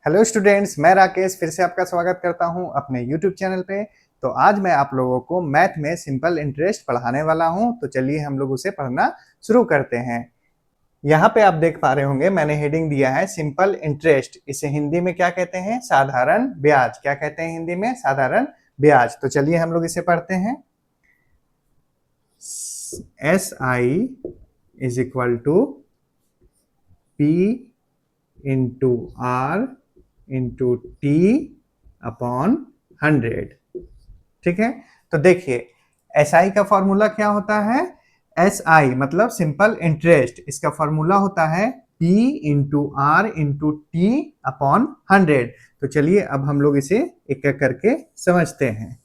Hello students, मैं राकेश फिर से आपका स्वागत करता हूं अपने यूट्यूब चैनल पे। तो आज मैं आप लोगों को मैथ में सिंपल इंटरेस्ट पढ़ाने वाला हूं। तो चलिए हम लोग उसे पढ़ना शुरू करते हैं। यहाँ पे आप देख पा रहे होंगे मैंने हेडिंग दिया है सिंपल इंटरेस्ट। इसे हिंदी में क्या कहते हैं? साधारण ब्याज। क्या कहते हैं हिंदी में? साधारण ब्याज। तो चलिए हम लोग इसे पढ़ते हैं। SI is equal to P into R into T upon 100। ठीक है, तो देखिए SI का फॉर्मूला क्या होता है? SI मतलब सिंपल इंटरेस्ट, इसका फॉर्मूला होता है P into R into T upon 100। तो चलिए अब हम लोग इसे एक एक करके समझते हैं।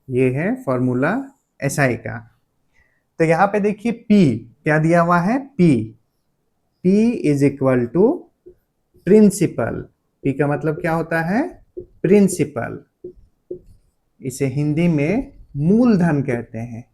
ये है फॉर्मूला SI का। तो यहाँ पे देखिए P क्या दिया हुआ है? P is equal to principal. P का मतलब क्या होता है? प्रिंसिपल। इसे हिंदी में मूलधन कहते हैं।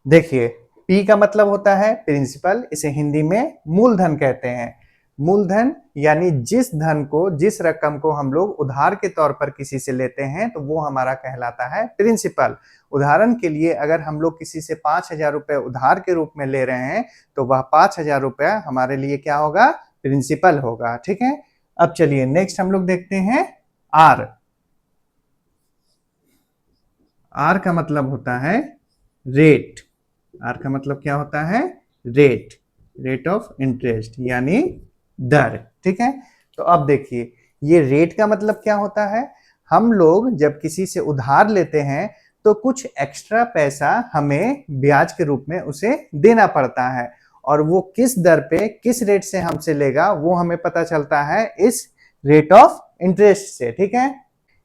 देखिए P का मतलब होता है प्रिंसिपल, इसे हिंदी में मूलधन कहते हैं। मूलधन यानी जिस धन को, जिस रकम को हम लोग उधार के तौर पर किसी से लेते हैं तो वो हमारा कहलाता है प्रिंसिपल। उदाहरण के लिए अगर हम लोग किसी से 5,000 रुपए उधार के रूप में ले रहे हैं तो वह 5,000 रुपया हमारे लिए क्या होगा? प्रिंसिपल होगा। ठीक है, अब चलिए नेक्स्ट हम लोग देखते हैं आर। आर का मतलब होता है रेट। आर का मतलब क्या होता है? रेट। रेट ऑफ इंटरेस्ट यानी दर। ठीक है, तो अब देखिए ये रेट का मतलब क्या होता है? हम लोग जब किसी से उधार लेते हैं तो कुछ एक्स्ट्रा पैसा हमें ब्याज के रूप में उसे देना पड़ता है, और वो किस दर पे, किस रेट से हमसे लेगा वो हमें पता चलता है इस रेट ऑफ इंटरेस्ट से। ठीक है,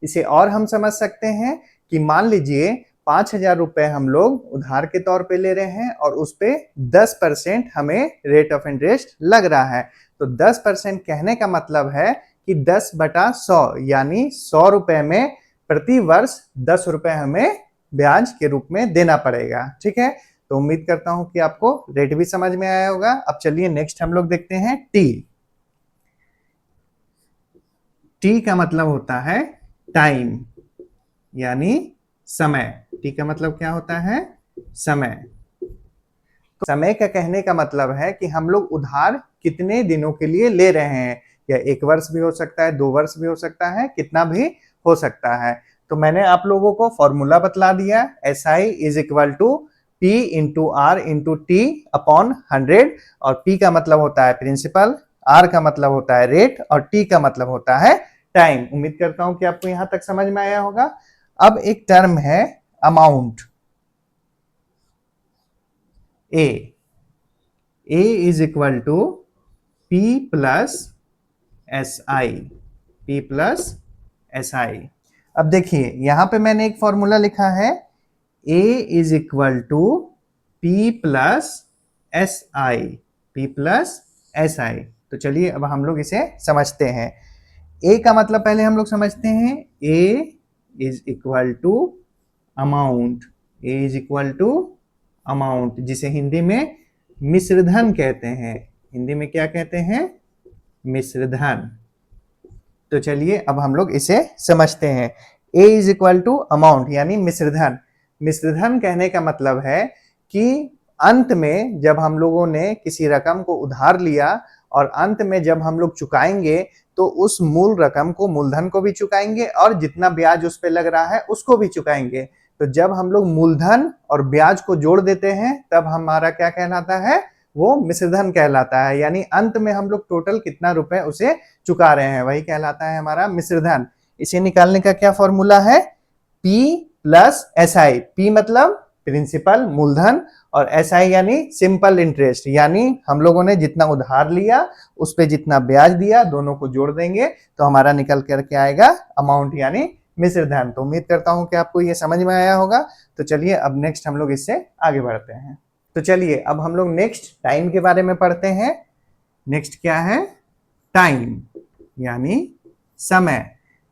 इसे और हम समझ सकते हैं कि मान लीजिए 5,000 रुपए हम लोग उधार के तौर पे ले रहे हैं और उस पे 10% हमें रेट ऑफ इंटरेस्ट लग रहा है। तो 10% कहने का मतलब है कि 10/100 यानी 100 रुपए में प्रति वर्ष 10 रुपए हमें ब्याज के रूप में देना पड़ेगा। ठीक है, तो उम्मीद करता हूं कि आपको रेट भी समझ में आया होगा। अब चलिए नेक्स्ट हम लोग देखते हैं टी। टी का मतलब होता है टाइम यानी समय। टी का मतलब क्या होता है? समय। तो समय का कहने का मतलब है कि हम लोग उधार कितने दिनों के लिए ले रहे हैं। या 1 वर्ष भी हो सकता है, 2 वर्ष भी हो सकता है, कितना भी हो सकता है। तो मैंने आप लोगों को फॉर्मूला बतला दिया। SI is equal to P into R into T upon 100। और P का मतलब होता है प्रिंसिपल, R का मतलब होता है रेट, और T का मतलब होता है टाइम। उम्मीद करता हूं कि आपको यहां तक समझ में आया होगा। अब एक टर्म है amount. A is equal to P plus SI। P plus SI। अब देखिए यहां पे मैंने एक फॉर्मूला लिखा है A is equal to P plus SI। P plus SI। तो चलिए अब हम लोग इसे समझते हैं। A का मतलब पहले हम लोग समझते हैं। A is equal to amount. A is equal to amount, जिसे हिंदी में मिश्रधन कहते हैं। हिंदी में क्या कहते हैं? मिश्रधन। तो चलिए अब हम लोग इसे समझते हैं। A is equal to amount यानी मिश्रधन। मिश्रधन कहने का मतलब है कि अंत में जब हम लोगों ने किसी रकम को उधार लिया और अंत में जब हम लोग चुकाएंगे तो उस मूल रकम को, मूलधन को भी चुकाएंगे और जितना ब्याज उस पे लग रहा है उसको भी चुकाएंगे। तो जब हम लोग मूलधन और ब्याज को जोड़ देते हैं तब हमारा क्या कहलाता है? वो मिश्रधन कहलाता है। यानी अंत में हम लोग टोटल कितना रुपए उसे चुका रहे हैं वही कहलाता है हमारा मिश्रधन। इसे निकालने का क्या फॉर्मूला है? P plus SI। P मतलब प्रिंसिपल, मूलधन, और SI यानी सिंपल इंटरेस्ट, यानी हम लोगों ने जितना उधार लिया उस पे जितना ब्याज दिया दोनों को जोड़ देंगे तो हमारा निकल करके आएगा अमाउंट यानी मिश्रधन। तो उम्मीद करता हूं कि आपको ये समझ में आया होगा। तो चलिए अब नेक्स्ट हम लोग इससे आगे बढ़ते हैं। तो चलिए अब हम लोग नेक्स्ट टाइम के बारे में पढ़ते हैं। नेक्स्ट क्या है? टाइम यानी समय।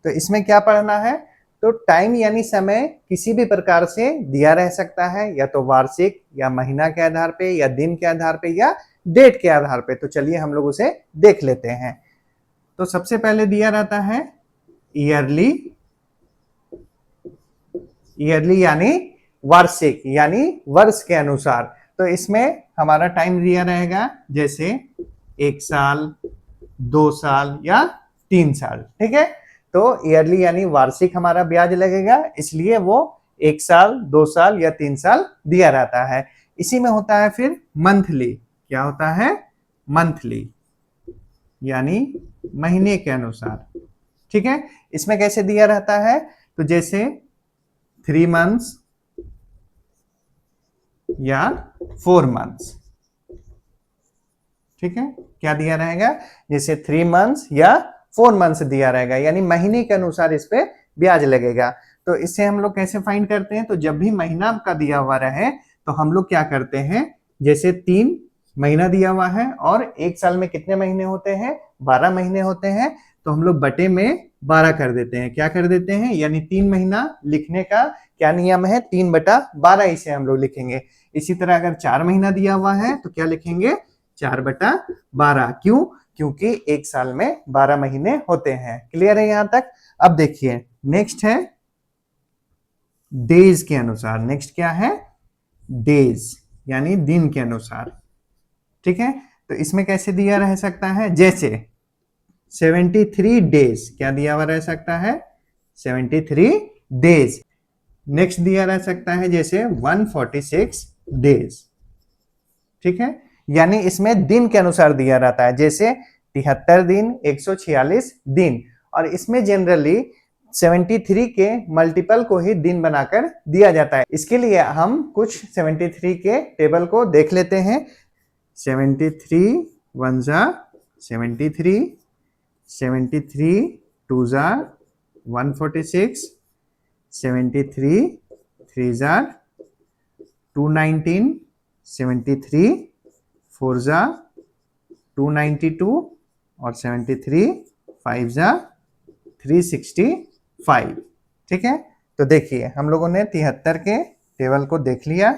तो इसमें क्या पढ़ना है? तो टाइम यानी समय किसी भी प्रकार से दिया रह सकता है, या तो वार्षिक या महीना के आधार पे या दिन के आधार पे या डेट के आधार पे। तो चलिए हम लोग उसे देख लेते हैं। तो सबसे पहले दिया रहता है ईयरली, ईयरली यानी वार्षिक यानी वर्ष के अनुसार। तो इसमें हमारा टाइम दिया रहेगा जैसे 1 साल, 2 साल या 3 साल, ठीक है। तो ईयरली यानी वार्षिक हमारा ब्याज लगेगा, इसलिए वो 1 साल, 2 साल या 3 साल दिया रहता है। इसी में होता है फिर मंथली। क्या होता है? मंथली यानी महीने के अनुसार, ठीक है। इसमें कैसे दिया रहता है? तो जैसे 3 मंथ्स या 4 मंथ्स, ठीक है। क्या दिया रहेगा? जैसे 3 मंथ्स या 4 मंथ्स दिया रहेगा, यानी महीने के अनुसार इस पे ब्याज लगेगा। तो इससे हम लोग कैसे फाइंड करते हैं? तो जब भी महीना का दिया हुआ रहे तो हम लोग क्या करते हैं, जैसे 3 महीना दिया हुआ है और 1 साल में कितने महीने होते हैं? 12 महीने होते हैं। तो हम लोग बटे में 12 कर देते हैं। क्या कर देते हैं? यानी 3 महीना लिखने का क्या नियम है? 3/12 इसे हम लोग लिखेंगे। इसी तरह अगर 4 महीना दिया हुआ है तो क्या लिखेंगे? 4/12। क्यों? क्योंकि 1 साल में 12 महीने होते हैं। क्लियर है यहां तक? अब देखिए नेक्स्ट है डेज के अनुसार। नेक्स्ट क्या है? डेज यानी दिन के अनुसार, ठीक है। तो इसमें कैसे दिया रह सकता है? जैसे 73 डेज, क्या दिया हुआ रह सकता है? 73 डेज। नेक्स्ट दिया रह सकता है जैसे 146 डेज, ठीक है। यानी इसमें दिन के अनुसार दिया रहता है, जैसे 73 दिन, 146 दिन। और इसमें जनरली 73 के मल्टीपल को ही दिन बनाकर दिया जाता है। इसके लिए हम कुछ 73 के टेबल को देख लेते हैं। 73 1 जा 73, 73 2 जा 146, 73 3 जा 219, 73 4 जा 292 और 73 5 जा 365, ठीक है। तो देखिए हम लोगों ने 73 के टेबल को देख लिया।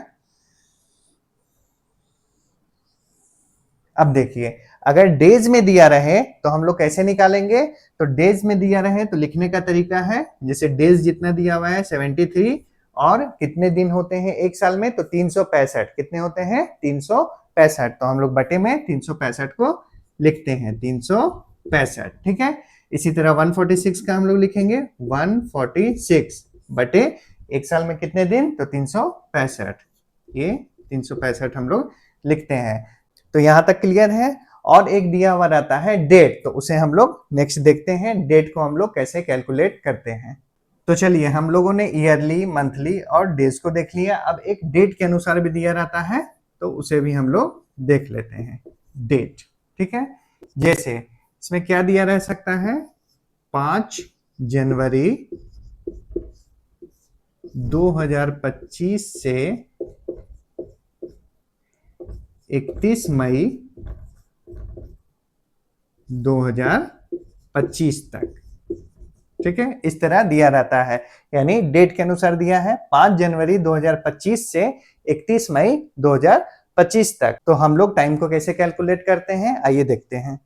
अब देखिए अगर डेज में दिया रहे तो हम लोग कैसे निकालेंगे? तो डेज में दिया रहे तो लिखने का तरीका है, जैसे डेज जितना दिया हुआ है 73 और कितने दिन होते हैं 1 साल में? तो 365। कितने होते हैं? 365। तो हम लोग बटे में 365 को लिखते हैं, 365, ठीक है। इसी तरह 146 का हम लोग लिखेंगे 146 बटे 1 साल में कितने दिन? तो 365। ये 365 हम लोग लिखते हैं। तो यहां तक क्लियर है। और एक दिया हुआ रहता है डेट, तो उसे हम लोग नेक्स्ट देखते हैं, डेट को हम लोग कैसे कैलकुलेट करते हैं। तो चलिए हम लोगों ने ईयरली, मंथली और डेज को देख लिया। अब एक डेट के अनुसार भी दिया रहता है, तो उसे भी हम लोग देख लेते हैं, डेट, ठीक है। जैसे इसमें क्या दिया रह सकता है? 5 जनवरी 2025 से 31 मई 2025 तक, ठीक है। इस तरह दिया रहता है, यानी डेट के अनुसार दिया है 5 जनवरी 2025 से 31 मई 2025 तक। तो हम लोग टाइम को कैसे कैलकुलेट करते हैं, आइए देखते हैं।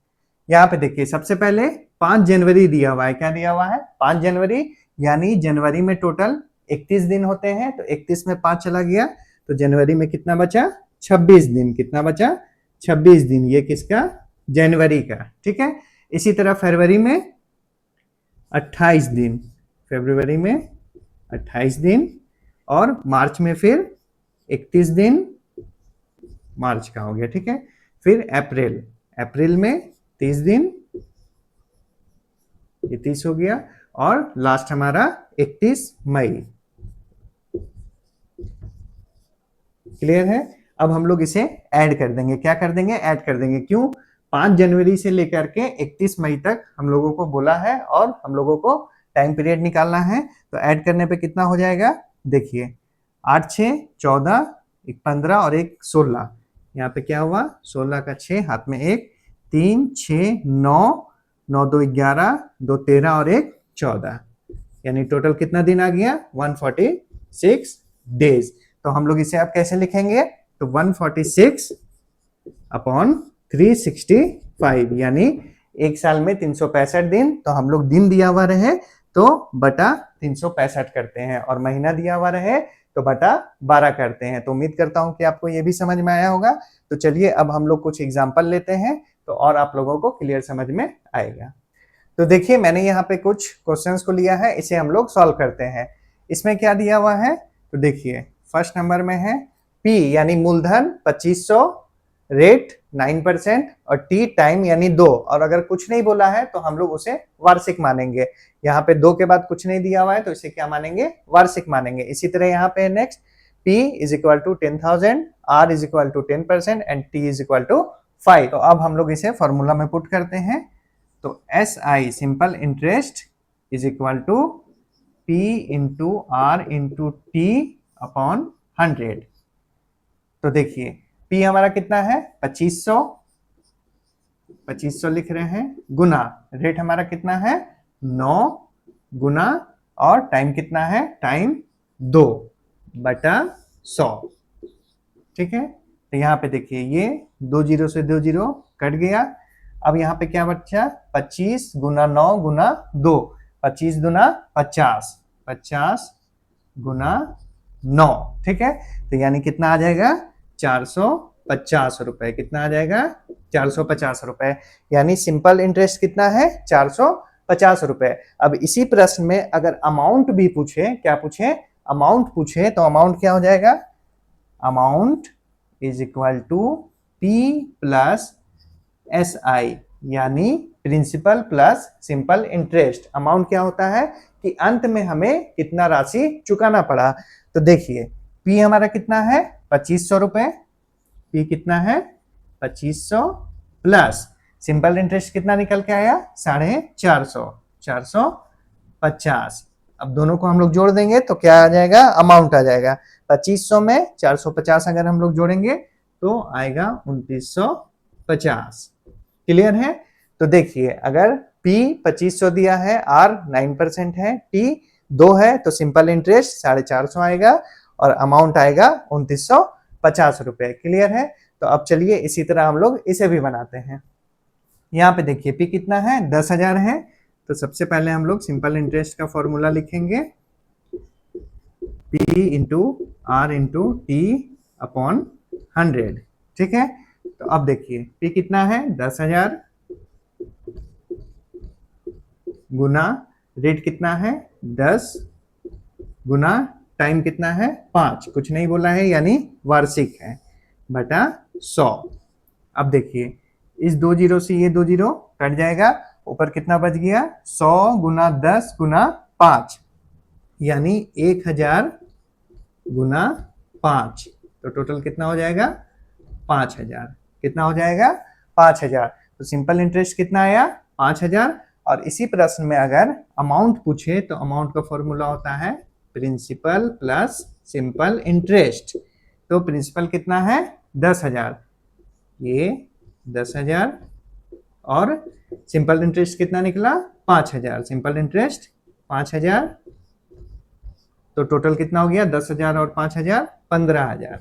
यहाँ पे देखिए सबसे पहले 5 जनवरी दिया हुआ है। क्या दिया हुआ है? 5 जनवरी, यानी जनवरी में टोटल 31 दिन होते हैं, तो 31 में 5 चला गया तो जनवरी में कितना बचा? 26 दिन। कितना बचा? 26 दिन। ये किसका? जनवरी का, ठीक है। इसी तरह फरवरी में 28 दिन, फरवरी में 28 दिन और मार्च में फिर 31 दिन मार्च का हो गया, ठीक है। फिर अप्रैल, अप्रैल में 30 दिन, ये 30 हो गया और लास्ट हमारा 31 मई। क्लियर है? अब हम लोग इसे ऐड कर देंगे। क्या कर देंगे? ऐड कर देंगे। क्यों? 5 जनवरी से लेकर के 31 मई तक हम लोगों को बोला है और हम लोगों को टाइम पीरियड निकालना है, तो ऐड करने पे कितना हो जाएगा? देखिए 8 6 14, एक 15 और एक 16। यहाँ पे क्या हुआ? 16 का 6, हाथ में 1, 3 6 9, 9 2 11, 2 13 और 1 14। यानी टोटल कितना दिन आ गया 146 डेज। तो हम लोग इसे आप कैसे लिखेंगे, तो 146 अपॉन 365 यानी एक साल में 365 दिन, तो हम लोग दिन दिया हुआ रहे तो बटा 365 करते हैं और महीना दिया हुआ रहे तो बटा 12 करते हैं। तो उम्मीद करता हूं कि आपको ये भी समझ में आया होगा। तो चलिए अब हम लोग कुछ एग्जाम्पल लेते हैं तो और आप लोगों को क्लियर समझ में आएगा। तो देखिए मैंने यहाँ पे कुछ क्वेश्चंस को लिया है, इसे हम लोग सॉल्व करते हैं। इसमें क्या दिया हुआ है, तो देखिए फर्स्ट नंबर में है P यानी मूलधन 2500, रेट 9% और टी टाइम यानी 2, और अगर कुछ नहीं बोला है तो हम लोग उसे वार्षिक मानेंगे। यहाँ पे 2 के बाद कुछ नहीं दिया हुआ है तो इसे क्या मानेंगे, वार्षिक मानेंगे। इसी तरह यहाँ पे next P is equal to 10,000, R is equal to 10% and T is equal to 5। तो अब हम लोग इसे फॉर्मूला में पुट करते हैं। तो SI simple interest is equal to P into R into T upon 100। तो देखिए P हमारा कितना है 2500, 2500 लिख रहे हैं, गुना रेट हमारा कितना है 9, गुना और टाइम कितना है, टाइम 2 बटा 100। ठीक है, तो यहाँ पे देखिए ये 2 जीरो से 2 जीरो कट गया। अब यहाँ पे क्या बचा, 25 गुना 9 गुना 2, 25 गुना 50, 50 गुना 9। ठीक है, तो यानी कितना आ जाएगा 450 रुपए। कितना आ जाएगा 450 रुपए, यानी सिंपल इंटरेस्ट कितना है 450 रुपए। अब इसी प्रश्न में अगर अमाउंट भी पूछे, क्या पूछे, अमाउंट पूछे, तो अमाउंट क्या हो जाएगा, amount is equal to P plus SI यानी principal plus simple interest. Amount क्या होता है कि अंत में हमें कितना राशि चुकाना पड़ा। तो देखिए P हमारा कितना है 2500 रुपए, P कितना है 2500 प्लस सिंपल इंटरेस्ट कितना निकल के आया 450, 450। अब दोनों को हम लोग जोड़ देंगे तो क्या आ जाएगा, अमाउंट आ जाएगा। 2500 में 450 अगर हम लोग जोड़ेंगे तो आएगा 2950। क्लियर है। तो देखिए अगर P 2500 दिया है, R 9% है, T 2 है, तो सिंपल इंटरेस्ट 450 आएगा और अमाउंट आएगा 2950 रुपए। क्लियर है। तो अब चलिए इसी तरह हम लोग इसे भी बनाते हैं। यहाँ पे देखिए P कितना है 10,000 है, तो सबसे पहले हम लोग सिंपल इंटरेस्ट का फॉर्मूला लिखेंगे, P into R into T upon 100। ठीक है, तो अब देखिए P कितना है 10,000 गुना रेट कितना है 10, गुना टाइम कितना है 5, कुछ नहीं बोला है यानी वार्षिक है, बटा 100। अब देखिए इस 2 जीरो से ये 2 जीरो कट जाएगा, ऊपर कितना बच गया 100 गुना 10 गुना 5 यानी 1000 गुना 5, तो टोटल कितना हो जाएगा 5000। कितना हो जाएगा 5000। तो सिंपल इंटरेस्ट कितना आया 5000। और इसी प्रश्न में अगर अमाउंट पूछे तो अमाउंट का फॉर्मूला होता है प्रिंसिपल प्लस सिंपल इंटरेस्ट। तो प्रिंसिपल कितना है 10,000, ये 10,000 और सिंपल इंटरेस्ट कितना निकला 5,000, सिंपल इंटरेस्ट 5,000। तो टोटल कितना हो गया 10,000 और 5,000 15,000,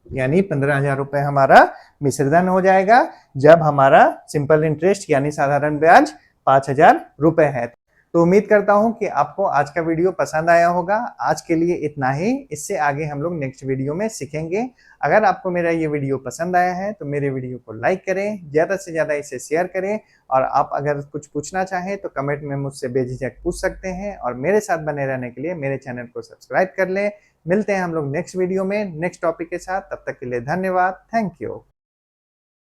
यानी 15,000 रुपए हमारा मिश्रधन हो जाएगा जब हमारा सिंपल इंटरेस्ट यानी साधारण ब्याज 5,000 रुपए है। तो उम्मीद करता हूं कि आपको आज का वीडियो पसंद आया होगा। आज के लिए इतना ही, इससे आगे हम लोग नेक्स्ट वीडियो में सीखेंगे। अगर आपको मेरा ये वीडियो पसंद आया है तो मेरे वीडियो को लाइक करें, ज़्यादा से ज़्यादा इसे शेयर करें, और आप अगर कुछ पूछना चाहें तो कमेंट में मुझसे बेझिझक पूछ सकते हैं। और मेरे साथ बने रहने के लिए मेरे चैनल को सब्सक्राइब कर लें। मिलते हैं हम लोग नेक्स्ट वीडियो में नेक्स्ट टॉपिक के साथ, तब तक के लिए धन्यवाद, थैंक यू।